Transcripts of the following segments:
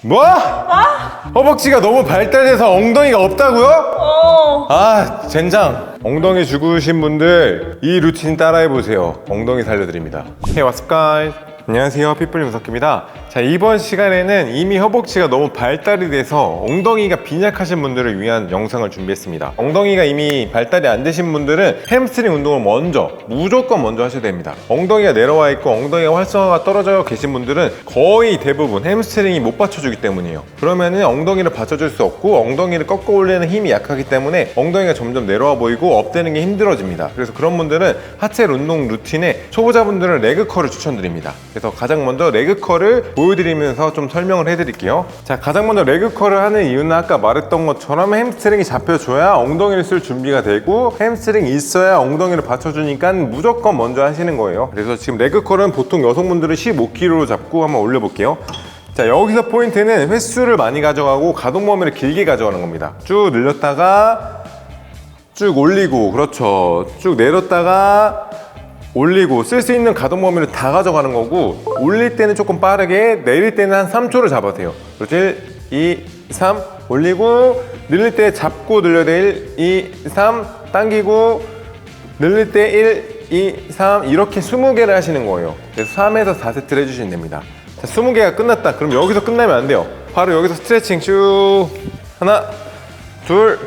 뭐? 허벅지가 너무 발달돼서 엉덩이가 없다고요? 아, 젠장. 엉덩이 죽으신 분들 이 루틴 따라해보세요. 엉덩이 살려드립니다. Hey, what's up, guys? 안녕하세요, 핏불 윤석입니다. 자, 이번 시간에는 이미 허벅지가 너무 발달이 돼서 엉덩이가 빈약하신 분들을 위한 영상을 준비했습니다. 엉덩이가 이미 발달이 안 되신 분들은 햄스트링 운동을 무조건 먼저 하셔야 됩니다. 엉덩이가 내려와 있고 엉덩이가 활성화가 떨어져 계신 분들은 거의 대부분 햄스트링이 못 받쳐주기 때문이에요. 그러면은 엉덩이를 받쳐줄 수 없고 엉덩이를 꺾어 올리는 힘이 약하기 때문에 엉덩이가 점점 내려와 보이고 업되는 게 힘들어집니다. 그래서 그런 분들은 하체 운동 루틴에 초보자분들은 레그컬을 추천드립니다. 그래서 가장 먼저 레그컬을 보여드리면서 좀 설명을 해드릴게요. 자, 가장 먼저 레그컬을 하는 이유는 아까 말했던 것처럼 햄스트링이 잡혀줘야 엉덩이를 쓸 준비가 되고 햄스트링이 있어야 엉덩이를 받쳐주니까 무조건 먼저 하시는 거예요. 그래서 지금 레그컬은 보통 여성분들은 15kg로 잡고 한번 올려볼게요. 자, 여기서 포인트는 횟수를 많이 가져가고 가동 범위를 길게 가져가는 겁니다. 쭉 늘렸다가 쭉 올리고, 그렇죠. 쭉 내렸다가 올리고, 쓸 수 있는 가동 범위를 다 가져가는 거고, 올릴 때는 조금 빠르게, 내릴 때는 한 3초를 잡아도 돼요. 그렇죠. 1, 2, 3 올리고, 늘릴 때 잡고 늘려야 돼. 1, 2, 3 당기고, 늘릴 때 1, 2, 3 이렇게 20개를 하시는 거예요. 그래서 3에서 4세트를 해주시면 됩니다. 자, 20개가 끝났다. 그럼 여기서 끝나면 안 돼요. 바로 여기서 스트레칭 쭉. 하나, 둘,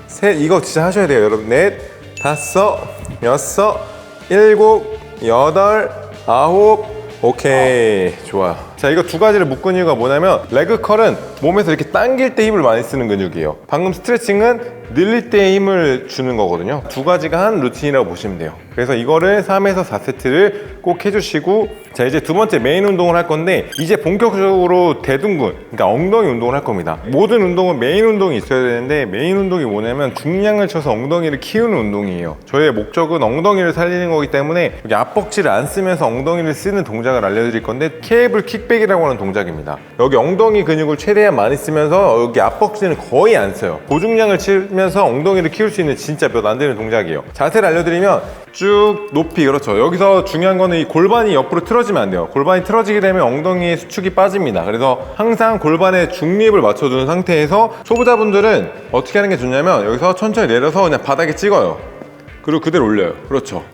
셋. 이거 진짜 하셔야 돼요, 여러분. 넷, 다섯, 여섯, 일곱, 여덟, 아홉. 오케이, 좋아. 자, 이거 두 가지를 묶은 이유가 뭐냐면 레그컬은 몸에서 이렇게 당길 때 힘을 많이 쓰는 근육이에요. 방금 스트레칭은 늘릴 때 힘을 주는 거거든요. 두 가지가 한 루틴이라고 보시면 돼요. 그래서 이거를 3에서 4세트를 꼭 해주시고, 자, 이제 두 번째 메인 운동을 할 건데 이제 본격적으로 대둔근, 그러니까 엉덩이 운동을 할 겁니다. 모든 운동은 메인 운동이 있어야 되는데 메인 운동이 뭐냐면 중량을 쳐서 엉덩이를 키우는 운동이에요. 저의 목적은 엉덩이를 살리는 거기 때문에 여기 앞벅지를 안 쓰면서 엉덩이를 쓰는 동작을 알려드릴 건데 케이블 킥백이라고 하는 동작입니다. 여기 엉덩이 근육을 최대한 많이 쓰면서 여기 앞벅지는 거의 안 써요. 고중량을 치면서 엉덩이를 키울 수 있는 진짜 몇 안 되는 동작이에요. 자세를 알려드리면 쭉 높이, 그렇죠. 여기서 중요한 거는 이 골반이 옆으로 틀어지면 안 돼요. 골반이 틀어지게 되면 엉덩이의 수축이 빠집니다. 그래서 항상 골반의 중립을 맞춰주는 상태에서 초보자분들은 어떻게 하는 게 좋냐면 여기서 천천히 내려서 그냥 바닥에 찍어요. 그리고 그대로 올려요. 그렇죠.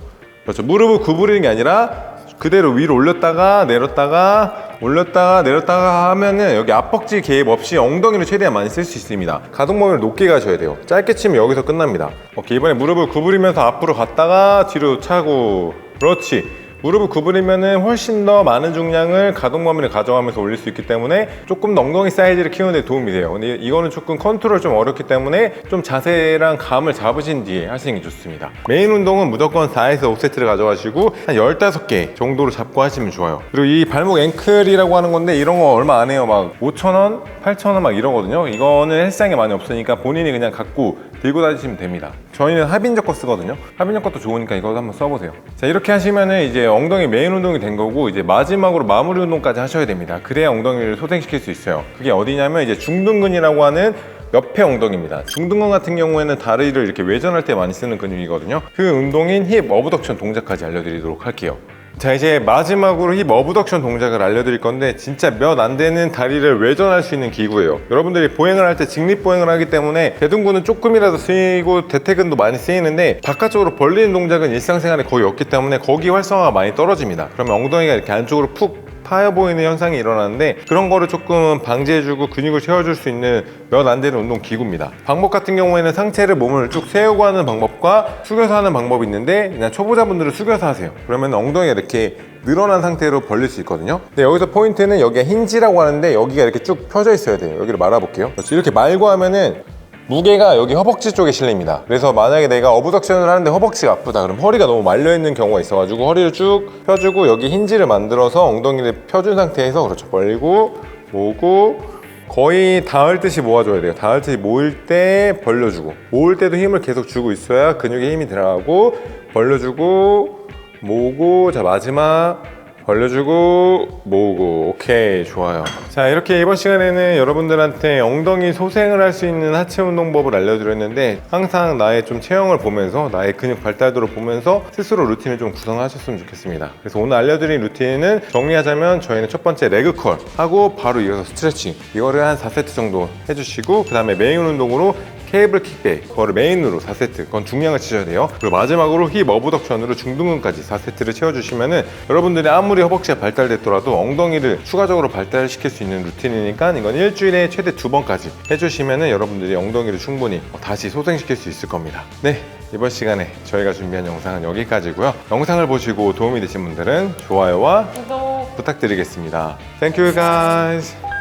그렇죠. 무릎을 구부리는 게 아니라 그대로 위로 올렸다가 내렸다가 올렸다가 내렸다가 하면은 여기 앞벅지 개입 없이 엉덩이를 최대한 많이 쓸 수 있습니다. 가동 범위를 높게 가셔야 돼요. 짧게 치면 여기서 끝납니다. 오케이, 이번에 무릎을 구부리면서 앞으로 갔다가 뒤로 차고, 그렇지. 무릎을 구부리면은 훨씬 더 많은 중량을 가동 범위를 가져가면서 올릴 수 있기 때문에 조금 더 엉덩이 사이즈를 키우는 데 도움이 돼요. 근데 이거는 조금 컨트롤 좀 어렵기 때문에 좀 자세랑 감을 잡으신 뒤에 하시는 게 좋습니다. 메인 운동은 무조건 4에서 5세트를 가져가시고 한 15개 정도로 잡고 하시면 좋아요. 그리고 이 발목 앵클이라고 하는 건데 이런 거 얼마 안 해요. 막 5,000원, 8,000원 막 이러거든요. 이거는 헬스장에 많이 없으니까 본인이 그냥 갖고 들고 다니시면 됩니다. 저희는 하빈저 거 쓰거든요. 하빈저 것도 좋으니까 이거 한번 써보세요. 자, 이렇게 하시면은 이제 엉덩이 메인 운동이 된 거고 이제 마지막으로 마무리 운동까지 하셔야 됩니다. 그래야 엉덩이를 소생시킬 수 있어요. 그게 어디냐면 이제 중둔근이라고 하는 옆에 엉덩이입니다. 중둔근 같은 경우에는 다리를 이렇게 외전할 때 많이 쓰는 근육이거든요. 그 운동인 힙 어브덕션 동작까지 알려드리도록 할게요. 자, 이제 마지막으로 힙 어브덕션 동작을 알려드릴 건데 진짜 몇 안 되는 다리를 외전할 수 있는 기구예요. 여러분들이 보행을 할 때 직립 보행을 하기 때문에 대둔근은 조금이라도 쓰이고 대퇴근도 많이 쓰이는데 바깥쪽으로 벌리는 동작은 일상생활에 거의 없기 때문에 거기 활성화가 많이 떨어집니다. 그러면 엉덩이가 이렇게 안쪽으로 푹 파여 보이는 현상이 일어나는데 그런 거를 조금 방지해주고 근육을 채워줄 수 있는 몇 안 되는 운동 기구입니다. 방법 같은 경우에는 상체를 몸을 쭉 세우고 하는 방법과 숙여서 하는 방법이 있는데 그냥 초보자분들은 숙여서 하세요. 그러면 엉덩이가 이렇게 늘어난 상태로 벌릴 수 있거든요. 근데 여기서 포인트는 여기가 힌지라고 하는데 여기가 이렇게 쭉 펴져 있어야 돼요. 여기를 말아볼게요. 그렇지. 이렇게 말고 하면은 무게가 여기 허벅지 쪽에 실립니다. 그래서 만약에 내가 어브덕션을 하는데 허벅지가 아프다 그럼 허리가 너무 말려있는 경우가 있어가지고 허리를 쭉 펴주고 여기 힌지를 만들어서 엉덩이를 펴준 상태에서, 그렇죠, 벌리고 모으고 거의 닿을 듯이 모아줘야 돼요. 닿을 듯이 모일 때 벌려주고, 모을 때도 힘을 계속 주고 있어야 근육에 힘이 들어가고, 벌려주고 모으고, 자, 마지막 벌려주고 모으고. 오케이, 좋아요. 자, 이렇게 이번 시간에는 여러분들한테 엉덩이 소생을 할 수 있는 하체 운동법을 알려드렸는데, 항상 나의 좀 체형을 보면서 나의 근육 발달도를 보면서 스스로 루틴을 좀 구성하셨으면 좋겠습니다. 그래서 오늘 알려드린 루틴은 정리하자면 저희는 첫 번째 레그컬 하고 바로 이어서 스트레칭, 이거를 한 4세트 정도 해주시고, 그 다음에 메인 운동으로 케이블 킥백, 그거를 메인으로 4세트, 그건 중량을 치셔야 돼요. 그리고 마지막으로 힙 어브덕션으로 중둔근까지 4세트를 채워주시면은 여러분들이 아무리 허벅지가 발달됐더라도 엉덩이를 추가적으로 발달시킬 수 있는 루틴이니까 이건 일주일에 최대 2번까지 해주시면은 여러분들이 엉덩이를 충분히 다시 소생시킬 수 있을 겁니다. 네, 이번 시간에 저희가 준비한 영상은 여기까지고요. 영상을 보시고 도움이 되신 분들은 좋아요와 구독 부탁드리겠습니다. Thank you guys.